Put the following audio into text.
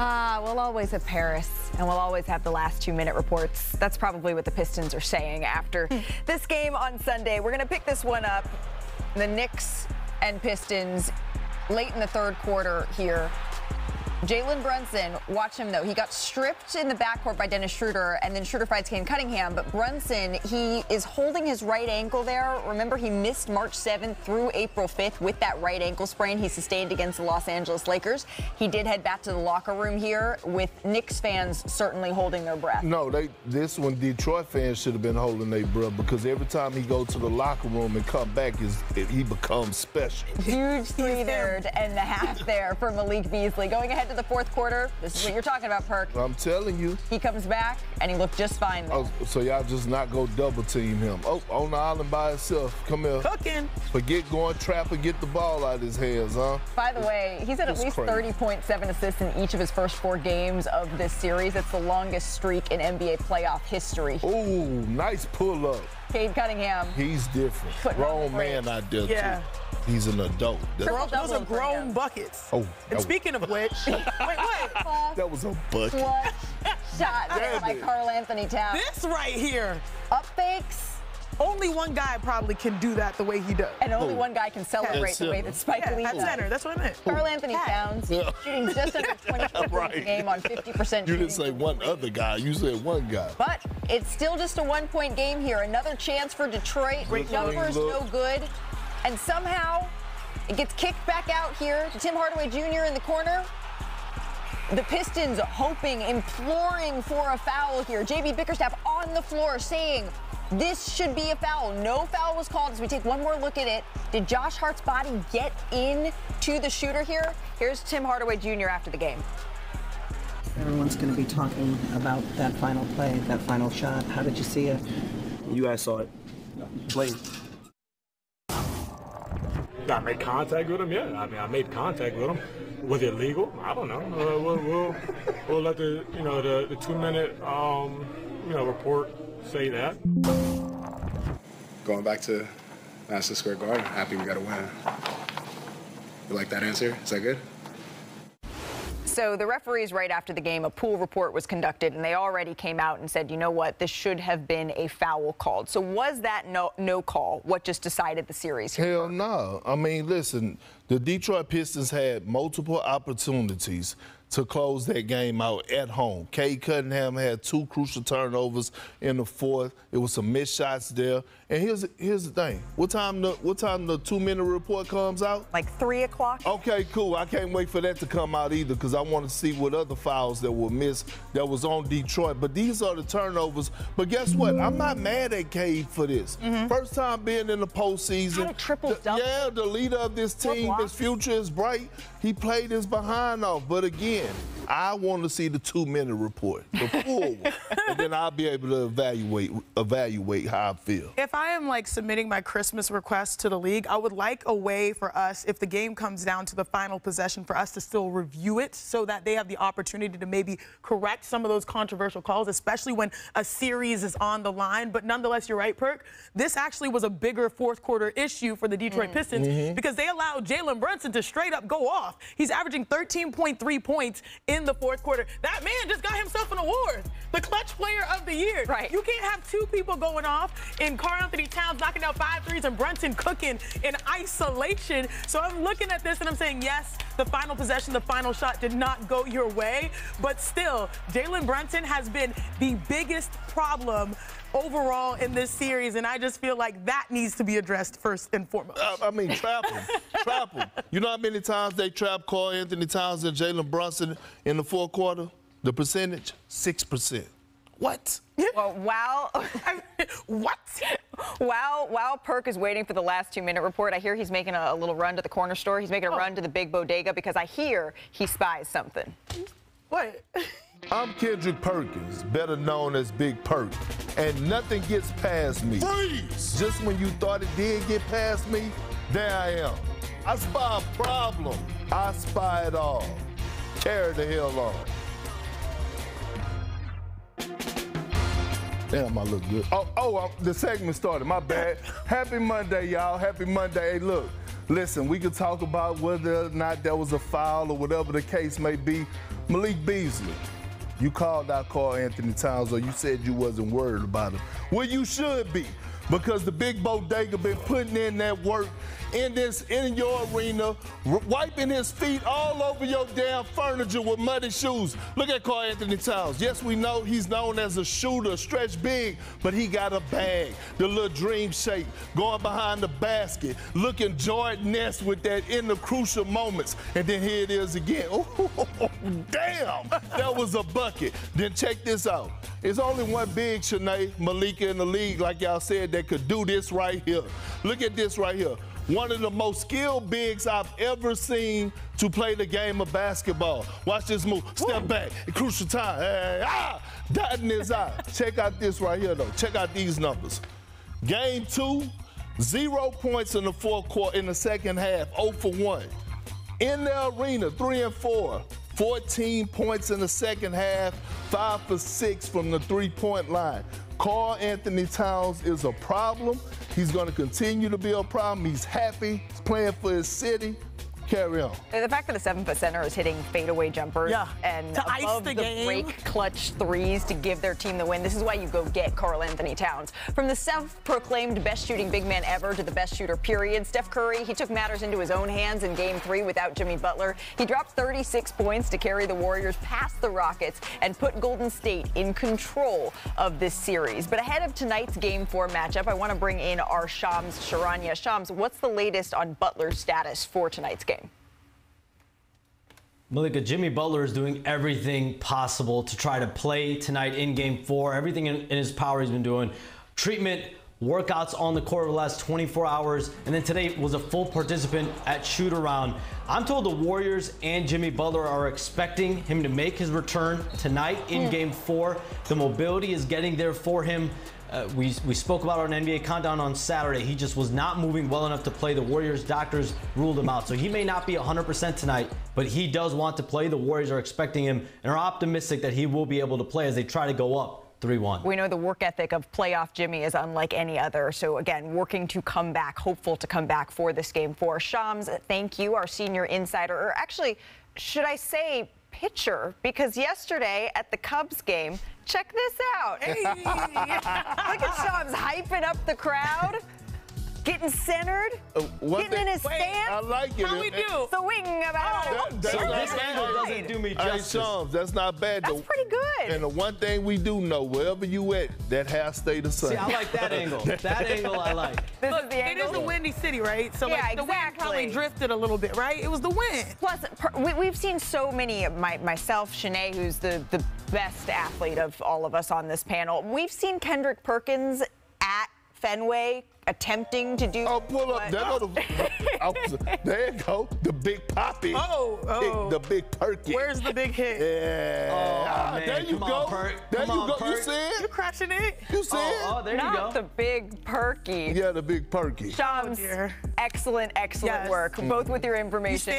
We'll always have Paris, and we'll always have the last 2-minute reports. That's probably what the Pistons are saying after this game on Sunday. We're going to pick this one up. The Knicks and Pistons late in the third quarter here. Jalen Brunson, watch him though. He got stripped in the backcourt by Dennis Schroeder, and then Schroeder fights Cade Cunningham. But Brunson, he is holding his right ankle there. Remember, he missed March 7th through April 5th with that right ankle sprain he sustained against the Los Angeles Lakers. He did head back to the locker room here with Knicks fans certainly holding their breath. No, this one, Detroit fans should have been holding their breath because every time he go to the locker room and come back, he becomes special. Huge three there to end the half there for Malik Beasley. Going ahead to the fourth quarter, this is what you're talking about, Perk. I'm telling you. He comes back, and he looked just fine there. Oh, so y'all just not go double team him. Oh, on the island by himself. Come here. Cooking. Forget going trap and get the ball out of his hands, huh? By the way, he's had at least 30.7 assists in each of his first 4 games of this series. It's the longest streak in NBA playoff history. Ooh, nice pull-up. Cade Cunningham. He's different. Grown man out there, too. He's an adult. Those are grown buckets. Oh. And speaking of which, wait, what? That was a bucket. What shot there by Karl-Anthony Towns. This right here. Up fakes. Only one guy probably can do that the way he does. And only one guy can celebrate the way that Spike Lee does. Center, that's what I meant. Karl-Anthony Towns shooting just under 20% a game on 50% You didn't say one other guy. You said one guy. But it's still just a 1-point game here. Another chance for Detroit. Numbers no good. And somehow it gets kicked back out here to Tim Hardaway Jr. in the corner. The Pistons hoping, imploring for a foul here. J.B. Bickerstaff on the floor saying this should be a foul. No foul was called as we take one more look at it. Did Josh Hart's body get in to the shooter here? Here's Tim Hardaway Jr. after the game. Everyone's going to be talking about that final play, that final shot. How did you see it? You guys saw it. Plain. I made contact with him, yeah. I mean, I made contact with him. Was it legal? I don't know. We'll let the 2-minute report say that. Going back to Madison Square Garden, happy we got a win. You like that answer? Is that good? So the referees right after the game, a pool report was conducted, and they already came out and said, you know what, this should have been a foul called. So was that no call what just decided the series? Hell no. I mean, listen, the Detroit Pistons had multiple opportunities to close that game out at home. Cade Cunningham had 2 crucial turnovers in the fourth. It was some missed shots there. And here's the thing. What time the 2-minute report comes out? Like 3 o'clock. Okay, cool. I can't wait for that to come out either because I want to see what other fouls that were missed that was on Detroit. But these are the turnovers. But guess what? I'm not mad at Cade for this. First time being in the postseason. Had a triple-double. Yeah, the leader of this team, his future is bright. He played his behind off. But again, I want to see the 2-minute report, the full one, and then I'll be able to evaluate how I feel. If I am like submitting my Christmas request to the league, I would like a way for us, if the game comes down to the final possession, for us to still review it so that they have the opportunity to maybe correct some of those controversial calls, especially when a series is on the line. But nonetheless, you're right, Perk. This actually was a bigger fourth quarter issue for the Detroit Pistons because they allowed Jalen Brunson to straight up go off. He's averaging 13.3 points in the fourth quarter. That man just got himself an award, the clutch player of the year. Right. You can't have 2 people going off in Karl-Anthony Towns knocking down 5 threes and Brunson cooking in isolation. So I'm looking at this and I'm saying, yes, the final possession, the final shot did not go your way, but still, Jalen Brunson has been the biggest problem overall in this series, and I just feel like that needs to be addressed first and foremost. I mean, trap him. Trap him. You know how many times they trapped Karl-Anthony Towns and Jalen Brunson in the fourth quarter? The percentage? 6%. What? Well, while Perk is waiting for the last 2-minute report, I hear he's making a little run to the corner store. He's making a run to the big bodega because I hear he spies something. What? I'm Kendrick Perkins, better known as Big Perk, and nothing gets past me. Freeze! Just when you thought it did get past me, there I am. I spy a problem. I spy it all. Carry the hell on. Damn, I look good. The segment started. My bad. Happy Monday, y'all. Happy Monday. Hey, look. Listen, we could talk about whether or not that was a foul or whatever the case may be. Malik Beasley, you called out Karl Anthony Towns, or you said you wasn't worried about him. Well, you should be, because the big bodega been putting in that work in your arena, wiping his feet all over your damn furniture with muddy shoes. Look at Karl Anthony Towns. Yes, we know he's known as a shooter, stretch big, but he got a bag, the little dream shape, going behind the basket, looking Jordan-esque with that in the crucial moments. And then here it is again. Oh, damn, that was a bucket. Then check this out. There's only one big, Shanae, Malika in the league, like y'all said, that could do this right here. Look at this right here. One of the most skilled bigs I've ever seen to play the game of basketball. Watch this move. Step back. Crucial time. Dot in his eye. Check out this right here, though. Check out these numbers. Game 2, 0 points in the fourth quarter, in the second half, 0 for 1. In the arena, 3 and 4. 14 points in the second half, 5 for 6 from the three-point line. Karl Anthony Towns is a problem. He's going to continue to be a problem. He's happy. He's playing for his city. Carry on. The fact that a 7-foot center is hitting fadeaway jumpers and to ice above the the game. break clutch threes to give their team the win. This is why you go get Karl Anthony Towns. From the self-proclaimed best shooting big man ever to the best shooter period, Steph Curry, he took matters into his own hands in Game 3 without Jimmy Butler. He dropped 36 points to carry the Warriors past the Rockets and put Golden State in control of this series. But ahead of tonight's Game 4 matchup, I want to bring in our Shams Charania. Shams, what's the latest on Butler's status for tonight's game? Malika, Jimmy Butler is doing everything possible to try to play tonight in Game 4. Everything in his power he's been doing. Treatment, workouts on the court over the last 24 hours. And then today was a full participant at shoot-around. I'm told the Warriors and Jimmy Butler are expecting him to make his return tonight in Game 4. The mobility is getting there for him. We spoke about our NBA Countdown on Saturday. He just was not moving well enough to play. The Warriors doctors ruled him out. So he may not be 100% tonight, but he does want to play. The Warriors are expecting him and are optimistic that he will be able to play as they try to go up 3-1. We know the work ethic of playoff Jimmy is unlike any other. So, again, working to come back, hopeful to come back for this Game 4. Shams, thank you, our senior insider. Or actually, should I say pitcher? Because yesterday at the Cubs game, check this out. Hey. Look at Shams hyping up the crowd. Getting centered, getting in his stance. I like it. How we do? Swing about So this angle doesn't do me justice. Hey, Shams, that's not bad. That's pretty good. And the one thing we do know, wherever you at, that hair stay the same. See, I like that angle. That angle I like. This Look, is the it angle. is a windy city, right? So Yeah, like, the wind probably exactly. drifted a little bit, right? It was the wind. Plus, we've seen so many, myself, Shanae, who's the best athlete of all of us on this panel. We've seen Kendrick Perkins at Fenway attempting to do. Oh, pull up. There you go. The big poppy. The big perky. Where's the big hit? Yeah. Oh, man. There you Come go. on, Perk. There Come you on, go. Perk. You see You it? crashing it? You see it? Oh, there you go. Not the big perky. Yeah, the big perky. Shams, dear. excellent Yes. work, both with your information.